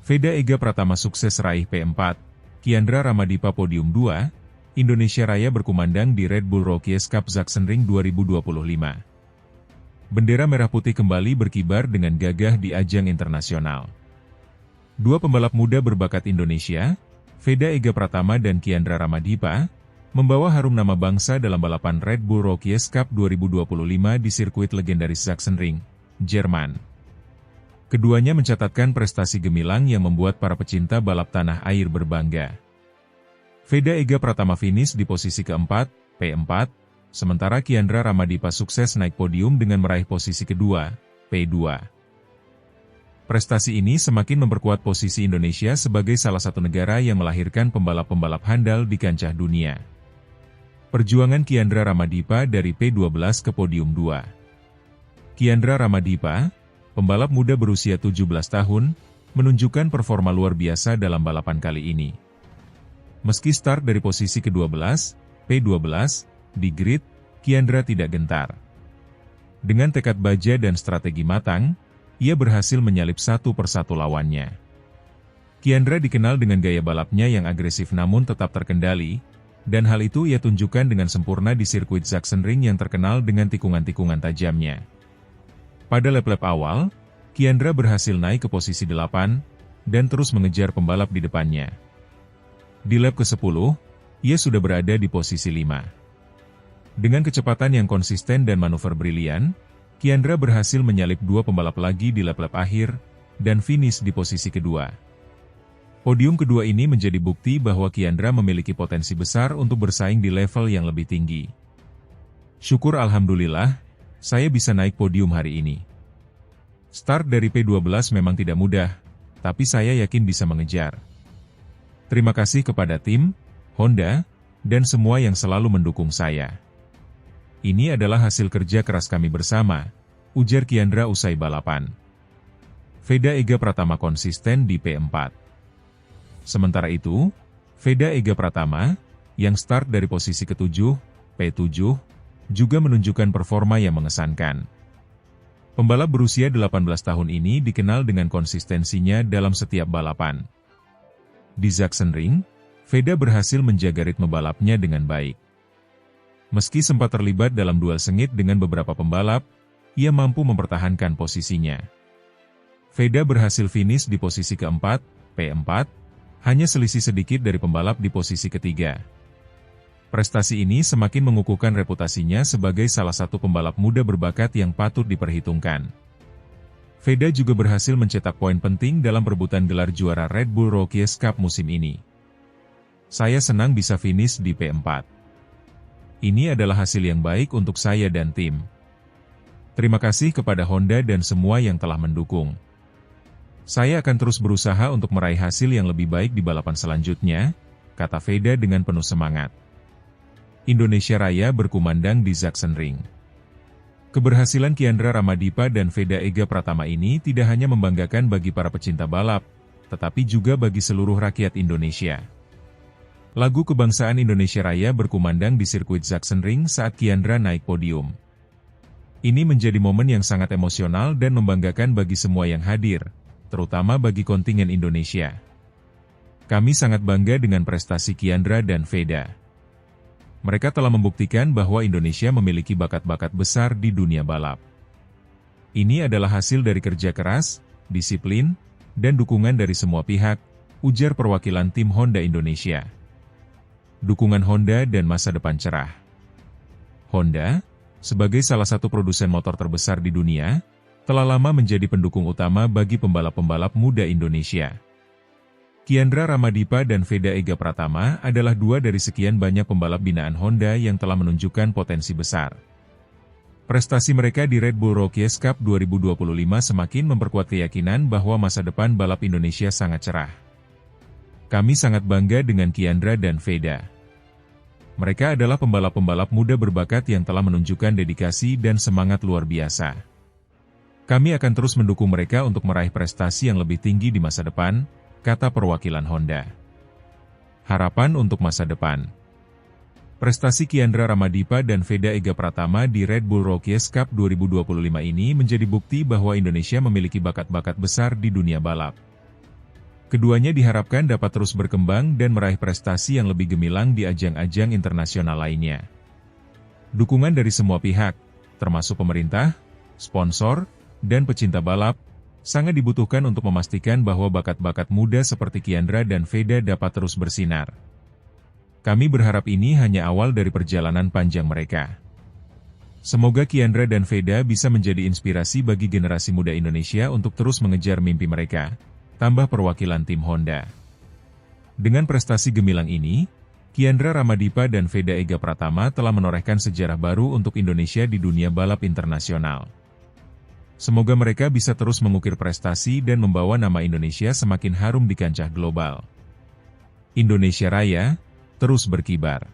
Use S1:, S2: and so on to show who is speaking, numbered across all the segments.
S1: Veda Ega Pratama sukses raih P4, Kiandra Ramadipa podium 2, Indonesia Raya berkumandang di Red Bull Rookies Cup Sachsenring 2025. Bendera merah putih kembali berkibar dengan gagah di ajang internasional. Dua pembalap muda berbakat Indonesia, Veda Ega Pratama dan Kiandra Ramadipa, membawa harum nama bangsa dalam balapan Red Bull Rookies Cup 2025 di sirkuit legendaris Sachsenring, Jerman. Keduanya mencatatkan prestasi gemilang yang membuat para pecinta balap tanah air berbangga. Veda Ega Pratama finish di posisi keempat, P4, sementara Kiandra Ramadipa sukses naik podium dengan meraih posisi kedua, P2. Prestasi ini semakin memperkuat posisi Indonesia sebagai salah satu negara yang melahirkan pembalap-pembalap handal di kancah dunia. Perjuangan Kiandra Ramadipa dari P12 ke podium 2. Kiandra Ramadipa, pembalap muda berusia 17 tahun, menunjukkan performa luar biasa dalam balapan kali ini. Meski start dari posisi ke-12, P12, di grid, Kiandra tidak gentar. Dengan tekad baja dan strategi matang, ia berhasil menyalip satu persatu lawannya. Kiandra dikenal dengan gaya balapnya yang agresif namun tetap terkendali, dan hal itu ia tunjukkan dengan sempurna di sirkuit Sachsenring yang terkenal dengan tikungan-tikungan tajamnya. Pada lap-lap awal, Kiandra berhasil naik ke posisi 8, dan terus mengejar pembalap di depannya. Di lap ke-10, ia sudah berada di posisi 5. Dengan kecepatan yang konsisten dan manuver brilian, Kiandra berhasil menyalip dua pembalap lagi di lap-lap akhir, dan finish di posisi kedua. Podium kedua ini menjadi bukti bahwa Kiandra memiliki potensi besar untuk bersaing di level yang lebih tinggi. Syukur alhamdulillah, saya bisa naik podium hari ini. Start dari P12 memang tidak mudah, tapi saya yakin bisa mengejar. Terima kasih kepada tim, Honda, dan semua yang selalu mendukung saya. Ini adalah hasil kerja keras kami bersama, ujar Kiandra usai balapan. Veda Ega Pratama konsisten di P4. Sementara itu, Veda Ega Pratama, yang start dari posisi ke-7, P7, juga menunjukkan performa yang mengesankan. Pembalap berusia 18 tahun ini dikenal dengan konsistensinya dalam setiap balapan. Di Sachsenring, Veda berhasil menjaga ritme balapnya dengan baik. Meski sempat terlibat dalam duel sengit dengan beberapa pembalap, ia mampu mempertahankan posisinya. Veda berhasil finish di posisi keempat, P4, hanya selisih sedikit dari pembalap di posisi ketiga. Prestasi ini semakin mengukuhkan reputasinya sebagai salah satu pembalap muda berbakat yang patut diperhitungkan. Veda juga berhasil mencetak poin penting dalam perebutan gelar juara Red Bull Rookies Cup musim ini. Saya senang bisa finish di P4. Ini adalah hasil yang baik untuk saya dan tim. Terima kasih kepada Honda dan semua yang telah mendukung. Saya akan terus berusaha untuk meraih hasil yang lebih baik di balapan selanjutnya, kata Veda dengan penuh semangat. Indonesia Raya berkumandang di Sachsenring. Keberhasilan Kiandra Ramadipa dan Veda Ega Pratama ini tidak hanya membanggakan bagi para pecinta balap, tetapi juga bagi seluruh rakyat Indonesia. Lagu kebangsaan Indonesia Raya berkumandang di sirkuit Sachsenring saat Kiandra naik podium. Ini menjadi momen yang sangat emosional dan membanggakan bagi semua yang hadir, terutama bagi kontingen Indonesia. Kami sangat bangga dengan prestasi Kiandra dan Veda. Mereka telah membuktikan bahwa Indonesia memiliki bakat-bakat besar di dunia balap. Ini adalah hasil dari kerja keras, disiplin, dan dukungan dari semua pihak, ujar perwakilan tim Honda Indonesia. Dukungan Honda dan masa depan cerah. Honda, sebagai salah satu produsen motor terbesar di dunia, telah lama menjadi pendukung utama bagi pembalap-pembalap muda Indonesia. Kiandra Ramadipa dan Veda Ega Pratama adalah dua dari sekian banyak pembalap binaan Honda yang telah menunjukkan potensi besar. Prestasi mereka di Red Bull Rookies Cup 2025 semakin memperkuat keyakinan bahwa masa depan balap Indonesia sangat cerah. Kami sangat bangga dengan Kiandra dan Veda. Mereka adalah pembalap-pembalap muda berbakat yang telah menunjukkan dedikasi dan semangat luar biasa. Kami akan terus mendukung mereka untuk meraih prestasi yang lebih tinggi di masa depan, kata perwakilan Honda. Harapan untuk masa depan. Prestasi Kiandra Ramadipa dan Veda Ega Pratama di Red Bull Rookies Cup 2025 ini menjadi bukti bahwa Indonesia memiliki bakat-bakat besar di dunia balap. Keduanya diharapkan dapat terus berkembang dan meraih prestasi yang lebih gemilang di ajang-ajang internasional lainnya. Dukungan dari semua pihak, termasuk pemerintah, sponsor, dan pecinta balap, sangat dibutuhkan untuk memastikan bahwa bakat-bakat muda seperti Kiandra dan Veda dapat terus bersinar. Kami berharap ini hanya awal dari perjalanan panjang mereka. Semoga Kiandra dan Veda bisa menjadi inspirasi bagi generasi muda Indonesia untuk terus mengejar mimpi mereka, tambah perwakilan tim Honda. Dengan prestasi gemilang ini, Kiandra Ramadipa dan Veda Ega Pratama telah menorehkan sejarah baru untuk Indonesia di dunia balap internasional. Semoga mereka bisa terus mengukir prestasi dan membawa nama Indonesia semakin harum di kancah global. Indonesia Raya, terus berkibar.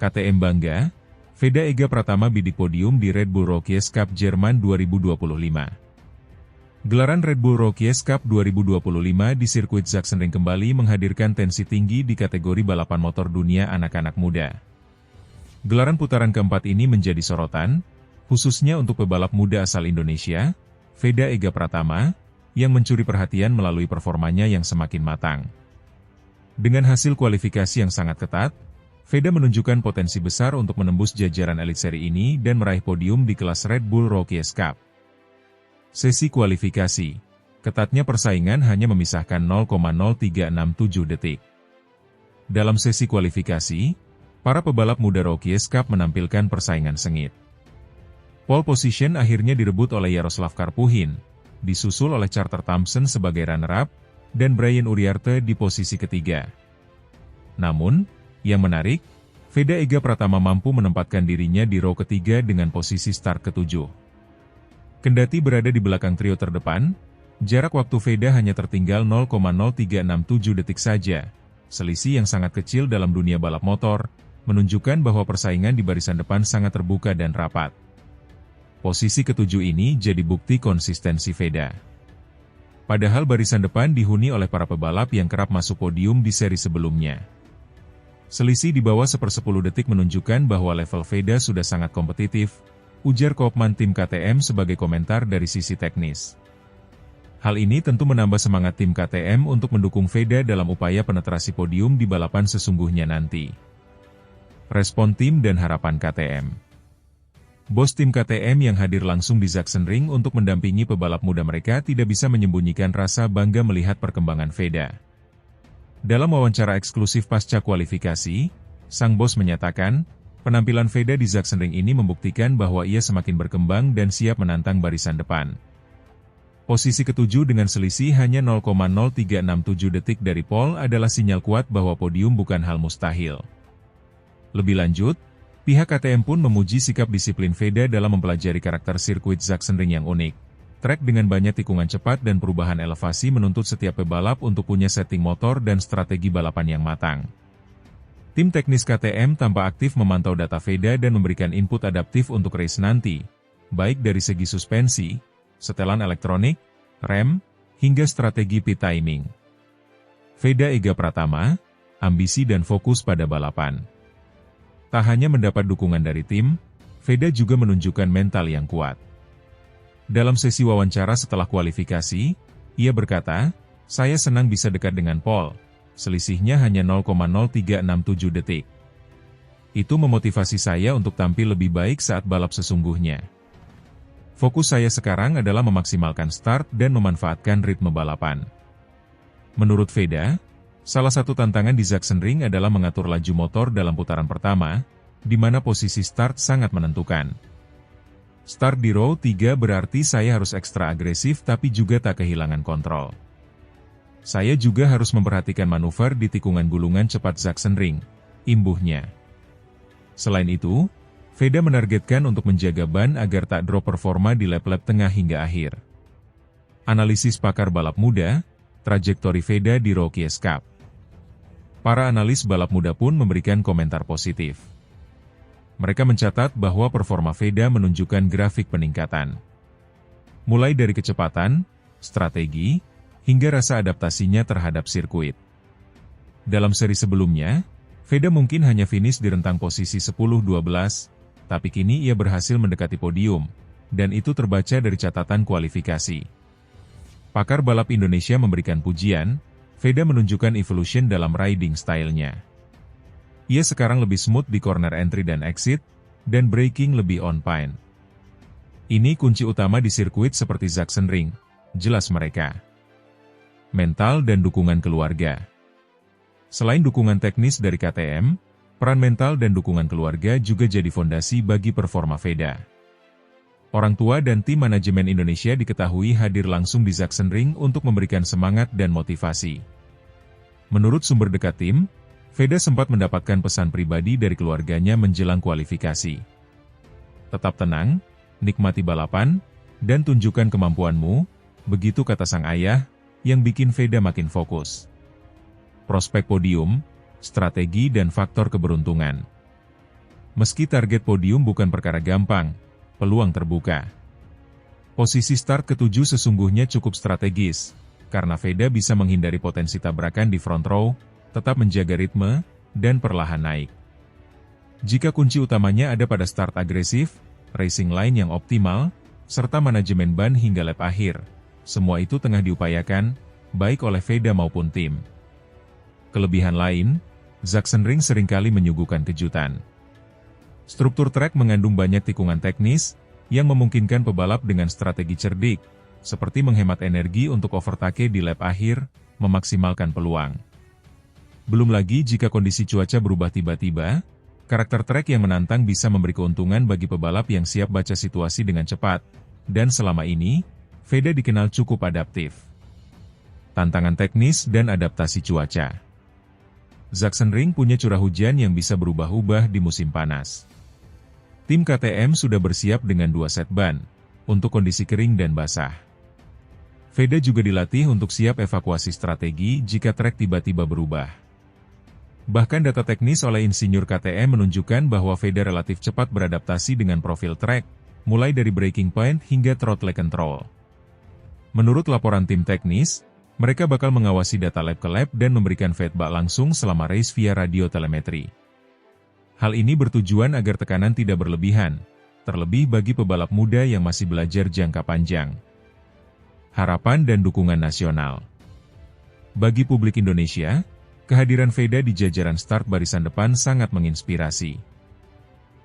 S1: KTM bangga, Veda Ega Pratama bidik podium di Red Bull Rookies Cup Jerman 2025. Gelaran Red Bull Rookies Cup 2025 di sirkuit Sachsenring kembali menghadirkan tensi tinggi di kategori balapan motor dunia anak-anak muda. Gelaran putaran keempat ini menjadi sorotan, khususnya untuk pebalap muda asal Indonesia, Veda Ega Pratama, yang mencuri perhatian melalui performanya yang semakin matang. Dengan hasil kualifikasi yang sangat ketat, Veda menunjukkan potensi besar untuk menembus jajaran elit seri ini dan meraih podium di kelas Red Bull Rookies Cup. Sesi kualifikasi, ketatnya persaingan hanya memisahkan 0,0367 detik. Dalam sesi kualifikasi, para pebalap muda Rookies Cup menampilkan persaingan sengit. Pole position akhirnya direbut oleh Jaroslav Karpuhin, disusul oleh Carter Thompson sebagai runner-up, dan Brian Uriarte di posisi ketiga. Namun, yang menarik, Veda Ega Pratama mampu menempatkan dirinya di row ketiga dengan posisi start ketujuh. Kendati berada di belakang trio terdepan, jarak waktu Veda hanya tertinggal 0,0367 detik saja. Selisih yang sangat kecil dalam dunia balap motor, menunjukkan bahwa persaingan di barisan depan sangat terbuka dan rapat. Posisi ketujuh ini jadi bukti konsistensi Veda. Padahal barisan depan dihuni oleh para pebalap yang kerap masuk podium di seri sebelumnya. Selisih di bawah 1/10 detik menunjukkan bahwa level Veda sudah sangat kompetitif, ujar Kopman tim KTM sebagai komentar dari sisi teknis. Hal ini tentu menambah semangat tim KTM untuk mendukung Veda dalam upaya penetrasi podium di balapan sesungguhnya nanti. Respon tim dan harapan KTM. Bos tim KTM yang hadir langsung di Sachsenring untuk mendampingi pebalap muda mereka tidak bisa menyembunyikan rasa bangga melihat perkembangan Veda. Dalam wawancara eksklusif pasca kualifikasi, sang bos menyatakan, penampilan Veda di Sachsenring ini membuktikan bahwa ia semakin berkembang dan siap menantang barisan depan. Posisi ketujuh dengan selisih hanya 0,0367 detik dari pole adalah sinyal kuat bahwa podium bukan hal mustahil. Lebih lanjut, pihak KTM pun memuji sikap disiplin Veda dalam mempelajari karakter sirkuit Sachsenring yang unik. Trek dengan banyak tikungan cepat dan perubahan elevasi menuntut setiap pebalap untuk punya setting motor dan strategi balapan yang matang. Tim teknis KTM tampak aktif memantau data Veda dan memberikan input adaptif untuk race nanti, baik dari segi suspensi, setelan elektronik, rem, hingga strategi pit timing. Veda Ega Pratama, ambisi dan fokus pada balapan. Tak hanya mendapat dukungan dari tim, Veda juga menunjukkan mental yang kuat. Dalam sesi wawancara setelah kualifikasi, ia berkata, "Saya senang bisa dekat dengan pole. Selisihnya hanya 0,0367 detik. Itu memotivasi saya untuk tampil lebih baik saat balap sesungguhnya. Fokus saya sekarang adalah memaksimalkan start dan memanfaatkan ritme balapan." Menurut Veda, salah satu tantangan di Sachsenring adalah mengatur laju motor dalam putaran pertama, di mana posisi start sangat menentukan. Start di row 3 berarti saya harus ekstra agresif tapi juga tak kehilangan kontrol. Saya juga harus memperhatikan manuver di tikungan gulungan cepat Sachsenring, imbuhnya. Selain itu, Veda menargetkan untuk menjaga ban agar tak drop performa di lap-lap tengah hingga akhir. Analisis pakar balap muda, trajektori Veda di Rookies Cup. Para analis balap muda pun memberikan komentar positif. Mereka mencatat bahwa performa Veda menunjukkan grafik peningkatan. Mulai dari kecepatan, strategi, hingga rasa adaptasinya terhadap sirkuit. Dalam seri sebelumnya, Veda mungkin hanya finish di rentang posisi 10-12, tapi kini ia berhasil mendekati podium, dan itu terbaca dari catatan kualifikasi. Pakar balap Indonesia memberikan pujian, Veda menunjukkan evolution dalam riding style-nya. Ia sekarang lebih smooth di corner entry dan exit, dan braking lebih on point. Ini kunci utama di sirkuit seperti Sachsenring, jelas mereka. Mental dan dukungan keluarga. Selain dukungan teknis dari KTM, peran mental dan dukungan keluarga juga jadi fondasi bagi performa Veda. Orang tua dan tim manajemen Indonesia diketahui hadir langsung di Sachsenring untuk memberikan semangat dan motivasi. Menurut sumber dekat tim, Veda sempat mendapatkan pesan pribadi dari keluarganya menjelang kualifikasi. Tetap tenang, nikmati balapan, dan tunjukkan kemampuanmu, begitu kata sang ayah, yang bikin Veda makin fokus. Prospek podium, strategi dan faktor keberuntungan. Meski target podium bukan perkara gampang, peluang terbuka. Posisi start ke-7 sesungguhnya cukup strategis, karena Veda bisa menghindari potensi tabrakan di front row, tetap menjaga ritme, dan perlahan naik. Jika kunci utamanya ada pada start agresif, racing line yang optimal, serta manajemen ban hingga lap akhir, semua itu tengah diupayakan, baik oleh Veda maupun tim. Kelebihan lain, Sachsenring seringkali menyuguhkan kejutan. Struktur trek mengandung banyak tikungan teknis, yang memungkinkan pebalap dengan strategi cerdik, seperti menghemat energi untuk overtake di lap akhir, memaksimalkan peluang. Belum lagi jika kondisi cuaca berubah tiba-tiba, karakter trek yang menantang bisa memberi keuntungan bagi pebalap yang siap baca situasi dengan cepat, dan selama ini, Veda dikenal cukup adaptif. Tantangan teknis dan adaptasi cuaca. Sachsenring punya curah hujan yang bisa berubah-ubah di musim panas. Tim KTM sudah bersiap dengan 2 set ban, untuk kondisi kering dan basah. Veda juga dilatih untuk siap evakuasi strategi jika trek tiba-tiba berubah. Bahkan data teknis oleh insinyur KTM menunjukkan bahwa Veda relatif cepat beradaptasi dengan profil trek, mulai dari braking point hingga throttle control. Menurut laporan tim teknis, mereka bakal mengawasi data lap ke lap dan memberikan feedback langsung selama race via radio telemetri. Hal ini bertujuan agar tekanan tidak berlebihan, terlebih bagi pebalap muda yang masih belajar jangka panjang. Harapan dan dukungan nasional. Bagi publik Indonesia, kehadiran Veda di jajaran start barisan depan sangat menginspirasi.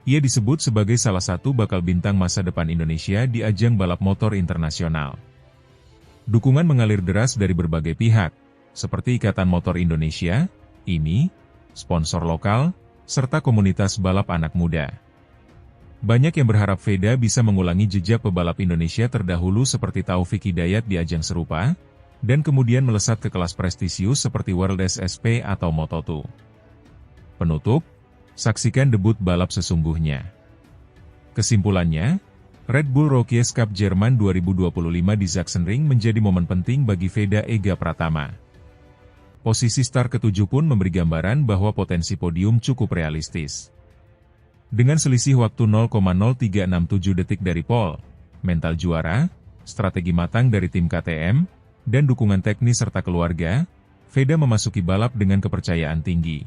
S1: Ia disebut sebagai salah satu bakal bintang masa depan Indonesia di ajang balap motor internasional. Dukungan mengalir deras dari berbagai pihak, seperti Ikatan Motor Indonesia, IMI, sponsor lokal, serta komunitas balap anak muda. Banyak yang berharap Veda bisa mengulangi jejak pebalap Indonesia terdahulu seperti Taufik Hidayat di ajang serupa, dan kemudian melesat ke kelas prestisius seperti World SSP atau Moto2. Penutup, saksikan debut balap sesungguhnya. Kesimpulannya, Red Bull Rookies Cup Jerman 2025 di Sachsenring menjadi momen penting bagi Veda Ega Pratama. Posisi start ke-7 pun memberi gambaran bahwa potensi podium cukup realistis. Dengan selisih waktu 0,0367 detik dari pole, mental juara, strategi matang dari tim KTM, dan dukungan teknis serta keluarga, Veda memasuki balap dengan kepercayaan tinggi.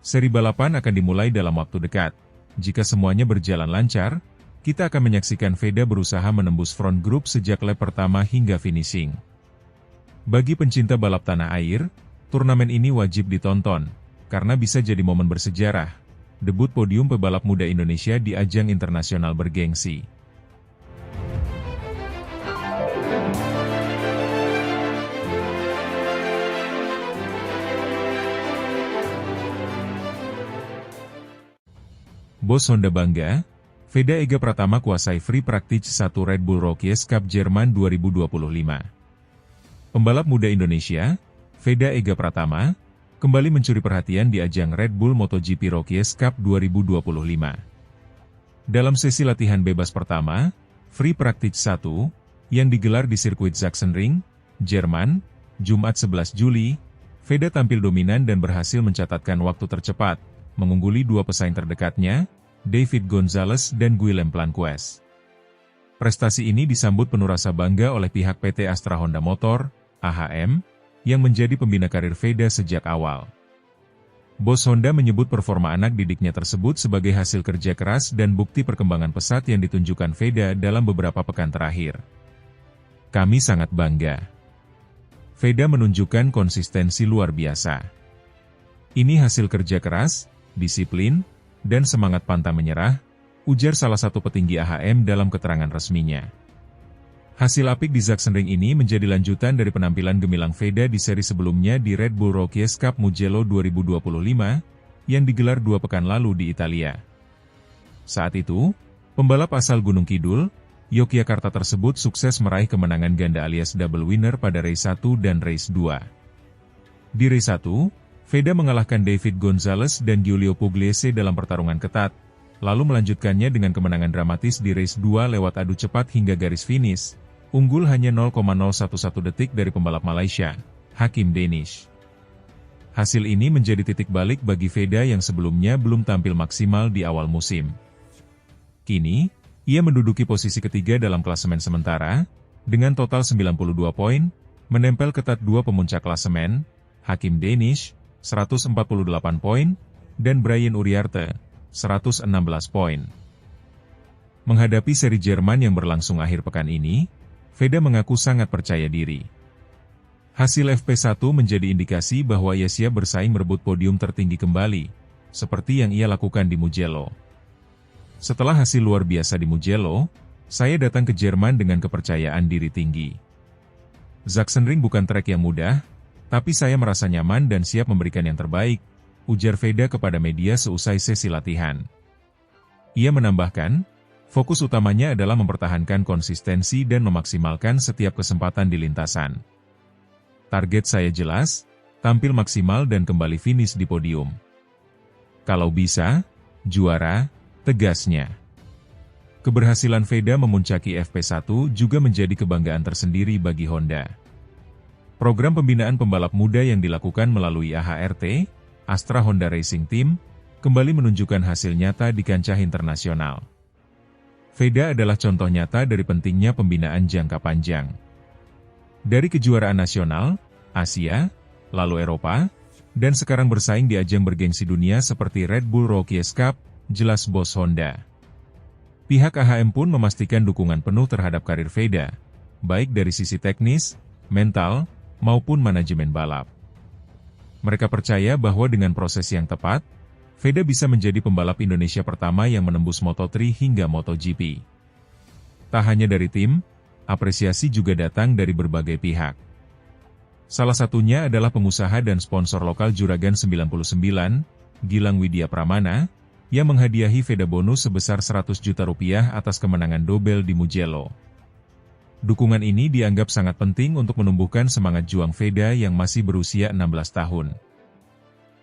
S1: Seri balapan akan dimulai dalam waktu dekat. Jika semuanya berjalan lancar, kita akan menyaksikan Veda berusaha menembus front group sejak lap pertama hingga finishing. Bagi pencinta balap tanah air, turnamen ini wajib ditonton, karena bisa jadi momen bersejarah, debut podium pebalap muda Indonesia di ajang internasional bergengsi. Bos Honda bangga, Veda Ega Pratama kuasai free practice 1 Red Bull Rookies Cup Jerman 2025. Pembalap muda Indonesia, Veda Ega Pratama, kembali mencuri perhatian di ajang Red Bull MotoGP Rookies Cup 2025. Dalam sesi latihan bebas pertama, free practice 1, yang digelar di sirkuit Sachsenring, Jerman, Jumat 11 Juli, Veda tampil dominan dan berhasil mencatatkan waktu tercepat, mengungguli 2 pesaing terdekatnya, David Gonzalez dan Guillem Planquez. Prestasi ini disambut penuh rasa bangga oleh pihak PT Astra Honda Motor, AHM, yang menjadi pembina karir Veda sejak awal. Bos Honda menyebut performa anak didiknya tersebut sebagai hasil kerja keras dan bukti perkembangan pesat yang ditunjukkan Veda dalam beberapa pekan terakhir. Kami sangat bangga. Veda menunjukkan konsistensi luar biasa. Ini hasil kerja keras, disiplin, dan semangat pantang menyerah, ujar salah satu petinggi AHM dalam keterangan resminya. Hasil apik di Sachsenring ini menjadi lanjutan dari penampilan gemilang Veda di seri sebelumnya di Red Bull Rookies Cup Mugello 2025, yang digelar 2 pekan lalu di Italia. Saat itu, pembalap asal Gunung Kidul, Yogyakarta tersebut sukses meraih kemenangan ganda alias double winner pada race 1 dan race 2. Di race 1, Veda mengalahkan David Gonzalez dan Giulio Pugliese dalam pertarungan ketat, lalu melanjutkannya dengan kemenangan dramatis di race 2 lewat adu cepat hingga garis finish, unggul hanya 0,011 detik dari pembalap Malaysia, Hakim Danish. Hasil ini menjadi titik balik bagi Veda yang sebelumnya belum tampil maksimal di awal musim. Kini, ia menduduki posisi ketiga dalam klasemen sementara, dengan total 92 poin, menempel ketat 2 pemuncak klasemen, Hakim Danish, 148 poin, dan Brian Uriarte, 116 poin. Menghadapi seri Jerman yang berlangsung akhir pekan ini, Veda mengaku sangat percaya diri. Hasil FP1 menjadi indikasi bahwa ia siap bersaing merebut podium tertinggi kembali, seperti yang ia lakukan di Mugello. Setelah hasil luar biasa di Mugello, saya datang ke Jerman dengan kepercayaan diri tinggi. Sachsenring bukan trek yang mudah, tapi saya merasa nyaman dan siap memberikan yang terbaik, ujar Veda kepada media seusai sesi latihan. Ia menambahkan, fokus utamanya adalah mempertahankan konsistensi dan memaksimalkan setiap kesempatan di lintasan. Target saya jelas, tampil maksimal dan kembali finish di podium. Kalau bisa, juara, tegasnya. Keberhasilan Veda memuncaki FP1 juga menjadi kebanggaan tersendiri bagi Honda. Program pembinaan pembalap muda yang dilakukan melalui AHRT, Astra Honda Racing Team, kembali menunjukkan hasil nyata di kancah internasional. Veda adalah contoh nyata dari pentingnya pembinaan jangka panjang. Dari kejuaraan nasional, Asia, lalu Eropa, dan sekarang bersaing di ajang bergengsi dunia seperti Red Bull Rookies Cup, jelas bos Honda. Pihak AHM pun memastikan dukungan penuh terhadap karir Veda, baik dari sisi teknis, mental, maupun manajemen balap. Mereka percaya bahwa dengan proses yang tepat, Veda bisa menjadi pembalap Indonesia pertama yang menembus Moto3 hingga MotoGP. Tak hanya dari tim, apresiasi juga datang dari berbagai pihak. Salah satunya adalah pengusaha dan sponsor lokal Juragan 99, Gilang Widya Pramana, yang menghadiahi Veda bonus sebesar Rp100 juta atas kemenangan double di Mugello. Dukungan ini dianggap sangat penting untuk menumbuhkan semangat juang Veda yang masih berusia 16 tahun.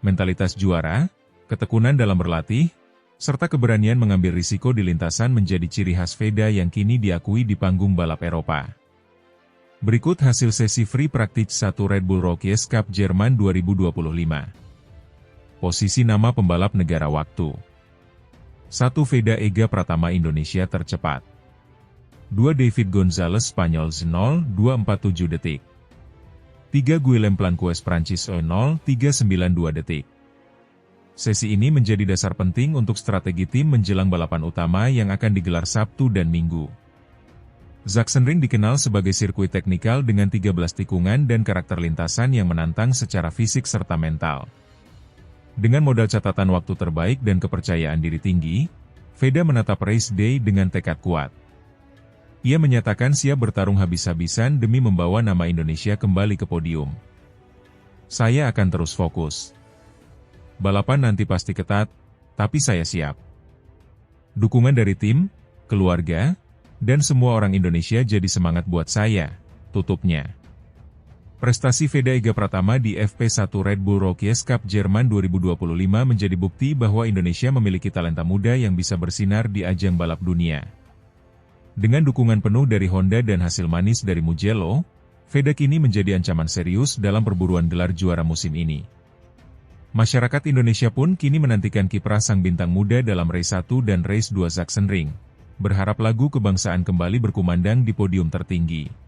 S1: Mentalitas juara, ketekunan dalam berlatih, serta keberanian mengambil risiko di lintasan menjadi ciri khas Veda yang kini diakui di panggung balap Eropa. Berikut hasil sesi free practice 1 Red Bull Rookies Cup Jerman 2025. Posisi nama pembalap negara waktu. 1 Veda Ega Pratama Indonesia tercepat. 2 David Gonzalez Spanyol 0,247 detik. 3 Guillem Planquez Prancis 0,392 detik. Sesi ini menjadi dasar penting untuk strategi tim menjelang balapan utama yang akan digelar Sabtu dan Minggu. Sachsenring dikenal sebagai sirkuit teknikal dengan 13 tikungan dan karakter lintasan yang menantang secara fisik serta mental. Dengan modal catatan waktu terbaik dan kepercayaan diri tinggi, Veda menatap race day dengan tekad kuat. Ia menyatakan siap bertarung habis-habisan demi membawa nama Indonesia kembali ke podium. Saya akan terus fokus. Balapan nanti pasti ketat, tapi saya siap. Dukungan dari tim, keluarga, dan semua orang Indonesia jadi semangat buat saya, tutupnya. Prestasi Veda Ega Pratama di FP1 Red Bull Rookies Cup Jerman 2025 menjadi bukti bahwa Indonesia memiliki talenta muda yang bisa bersinar di ajang balap dunia. Dengan dukungan penuh dari Honda dan hasil manis dari Mugello, Veda kini menjadi ancaman serius dalam perburuan gelar juara musim ini. Masyarakat Indonesia pun kini menantikan kiprah sang bintang muda dalam race 1 dan race 2 Sachsenring, berharap lagu kebangsaan kembali berkumandang di podium tertinggi.